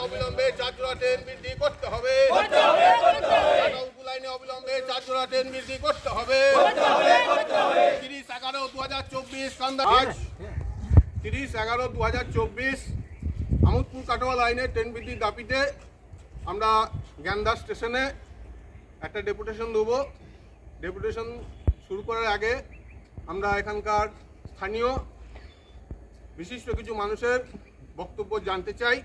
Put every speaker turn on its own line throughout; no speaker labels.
অবিলম্বে 4 জোড়া ট্রেন বৃদ্ধি করতে হবে। কাটাউকু লাইনে অবিলম্বে 4 জোড়া ট্রেন বৃদ্ধি করতে হবে। 30/11/2024 কান্দা 30/11/2024 আমোদপুর কাটোয়া লাইনে ট্রেন বৃদ্ধির দাবিতে আমরা জ্ঞানদা স্টেশনে একটা ডেপুটেশন দেবো। ডেপুটেশন শুরু করার আগে আমরা এখানকার স্থানীয় বিশিষ্ট কিছু মানুষের বক্তব্য জানতে চাই।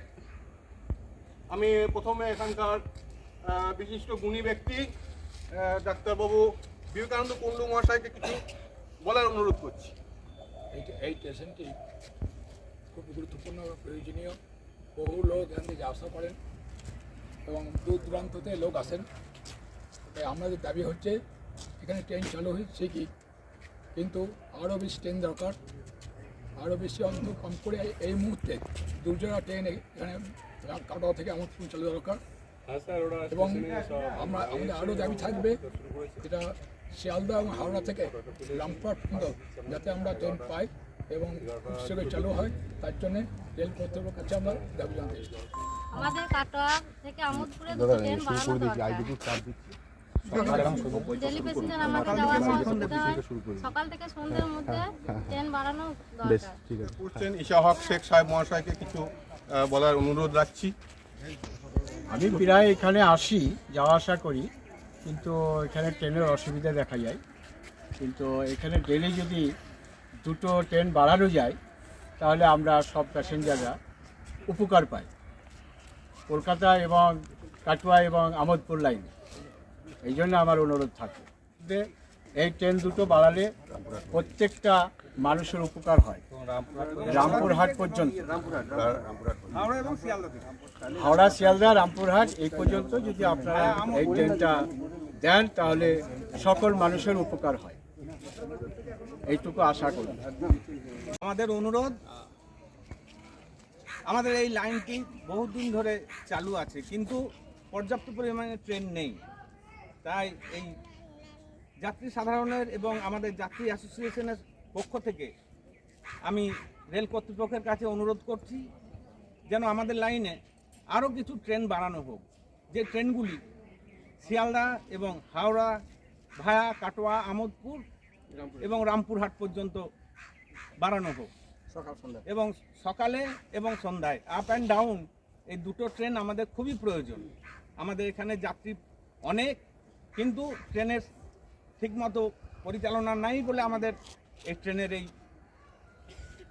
আমি প্রথমে এখানকার বিশিষ্ট গুণী ব্যক্তি ডাক্তারবাবু বিবেকানন্দ কুণ্ডু মহাশয়কে কিছু বলার অনুরোধ করছি।
এই স্টেশনটি খুব গুরুত্বপূর্ণ প্রয়োজনীয়। বহু লোক এখান থেকে যাওয়া আসা করেন এবং দূর দূরান্ততে লোক আসেন। তাই আমাদের দাবি হচ্ছে এখানে ট্রেন চালু হচ্ছে কি, কিন্তু আরও বেশি ট্রেন দরকার। আরও বেশি অন্তত কম করে এই মুহূর্তে 2 জোড়া ট্রেন এখানে কাটোয়া থেকে আমোদপুর চালু দরকার। এবং আমাদের আরও দাবি থাকবে, যেটা শিয়ালদা এবং হাওড়া থেকে রামপুরহাট পর্যন্ত যাতে আমরা ট্রেন পাই এবং খুব শীঘ্রই চালু হয়, তার জন্য রেল কর্তৃপক্ষের কাছে আমরা দাবি জানাতে চাই।
আমাদের কাটোয়া থেকে আমোদপুরে 2 ট্রেন বাড়ানো দরকার। ডেলি প্যাসেঞ্জার আমাদের যাওয়ার অসুবিধা হয়, সকাল থেকে সন্ধ্যের মধ্যে ট্রেন বাড়ানো দরকার।
করছেন ইশাহক শেখ সাহেব মহাশয়কে কিছু বলার অনুরোধ রাখছি।
আমি প্রায় এখানে আসি, যাওয়া আসা করি, কিন্তু এখানে ট্রেনের অসুবিধা দেখা যায়। কিন্তু এখানে ডেলি যদি 2টো ট্রেন বাড়ানো যায় তাহলে আমরা সব প্যাসেঞ্জাররা উপকার পাই, কলকাতা এবং কাটোয়া এবং আমোদপুর লাইনে। এই জন্য আমার অনুরোধ থাকে যে এই ট্রেন 2টো বাড়ালে প্রত্যেকটা মানুষের উপকার হয়। রামপুরহাট পর্যন্ত, হাওড়া শিয়ালদা রামপুরহাট এই পর্যন্ত যদি আপনারা এই ট্রেনটা দেন তাহলে সকল মানুষের উপকার হয়, এইটুকু আশা করি।
আমাদের অনুরোধ, আমাদের এই লাইনটি বহুদিন ধরে চালু আছে কিন্তু পর্যাপ্ত পরিমাণে ট্রেন নেই। তাই এই যাত্রী সাধারণের এবং আমাদের যাত্রী অ্যাসোসিয়েশনের পক্ষ থেকে আমি রেল কর্তৃপক্ষের কাছে অনুরোধ করছি যেন আমাদের লাইনে আরও কিছু ট্রেন বাড়ানো হোক, যে ট্রেনগুলি শিয়ালদা এবং হাওড়া ভায়া কাটোয়া আমোদপুর এবং রামপুরহাট পর্যন্ত বাড়ানো হোক এবং সকালে এবং সন্ধ্যায় আপ অ্যান্ড ডাউন এই 2টো ট্রেন আমাদের খুবই প্রয়োজন। আমাদের এখানে যাত্রী অনেক, কিন্তু ট্রেনের ঠিকমতো পরিচালনা নাই বলে আমাদের এই ট্রেনের এই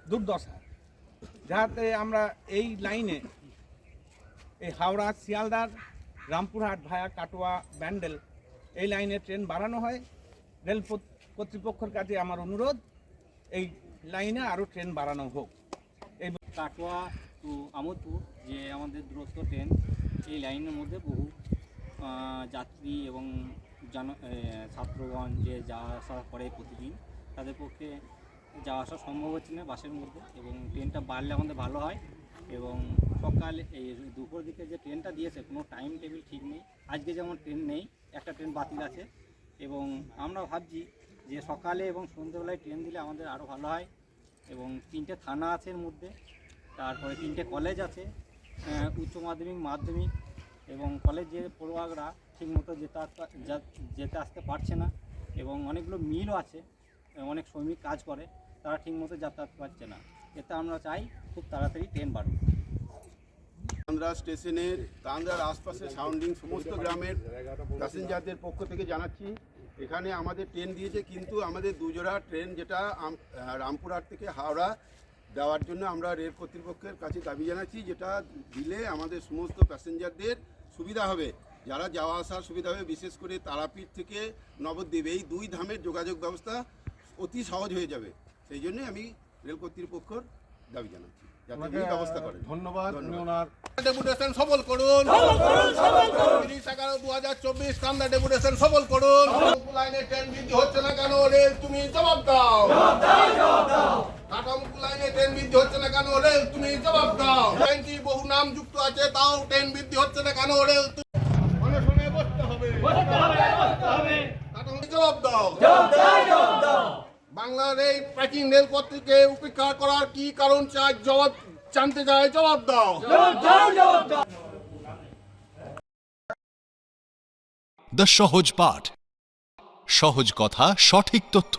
দুর্দশা। যাতে আমরা এই লাইনে এই হাওড়া শিয়ালদার রামপুরহাট ভায়া কাটোয়া ব্যান্ডেল এই লাইনে ট্রেন বাড়ানো হয়। রেল কর্তৃপক্ষের কাছে আমার অনুরোধ, এই লাইনে আরও ট্রেন বাড়ানো হোক। এই
কাটোয়া টু আমোদপুর যে আমাদের দূরত্ব ট্রেন, এই লাইনের মধ্যে বহু যাত্রী এবং ছাত্রগণ যে যাওয়া আসা করে প্রতিদিন, তাদের পক্ষে যাওয়া আসা সম্ভব হচ্ছে না বাসের মধ্যে, এবং ট্রেনটা বাড়লে আমাদের ভালো হয়। এবং সকাল এই দুপুর দিকে যে ট্রেনটা দিয়েছে কোনো টাইম টেবিল ঠিক নেই। আজকে যেমন ট্রেন নেই, একটা ট্রেন বাতিল আছে, এবং আমরা ভাবছি যে সকালে এবং সন্ধ্যেবেলায় ট্রেন দিলে আমাদের আরও ভালো হয়। এবং 3টে থানা আছে এর মধ্যে, তারপরে 3টে কলেজ আছে, উচ্চ মাধ্যমিক মাধ্যমিক, এবং কলেজের পড়ুয়ারা ঠিকমতো যেতে আসতে পারছে না, এবং অনেকগুলো মিলও আছে, অনেক শ্রমিক কাজ করে, তারা ঠিকমতো যাতায়াত পারছে না। এতে আমরা চাই খুব তাড়াতাড়ি ট্রেন বাড়ুক।
কান্দা স্টেশনের কান্দার আশপাশে সাউন্ডিং সমস্ত গ্রামের প্যাসেঞ্জারদের পক্ষ থেকে জানাচ্ছি, এখানে আমাদের ট্রেন দিয়েছে, কিন্তু আমাদের 2 জোড়া ট্রেন যেটা রামপুরহাট থেকে হাওড়া দেওয়ার জন্য আমরা রেল কর্তৃপক্ষের কাছে দাবি জানাচ্ছি, যেটা দিলে আমাদের সমস্ত প্যাসেঞ্জারদের সুবিধা হবে, যারা যাওয়া আসার সুবিধা হবে। বিশেষ করে তারাপীঠ থেকে নবদ্বীপ এই 2 ধামের যোগাযোগ ব্যবস্থা অতি সহজ হয়ে যাবে। সেই জন্যই আমি রেল কর্তৃপক্ষের দাবি জানাচ্ছি যাতে এই ব্যবস্থা করেন। ধন্যবাদ। ডেপুটেশন সফল করুন। 30/11/2024 কান্দা ডেপুটেশন সফল করুন। লাইনে ট্রেন বৃদ্ধি হচ্ছে না কেন, রেল তুমি জবাব দাও। কাটামুকু লাইনে ট্রেন বৃদ্ধি হচ্ছে না কেন, রেল তুমি জবাব দাও। লাইনটি বহু নাম যুক্ত আছে, তাও ট্রেন বৃদ্ধি হচ্ছে না কেন, রেল অনশনে বসতে হবে। কাটামুকু জবাব দাও। বাংলার এই প্রাচীন রেল কর্তৃকে উপেক্ষা করার কি কারণ চাই, জবাব জানতে চাই, জবাব দাও।
দ্য সহজ পাঠ, সহজ কথা, সঠিক তথ্য।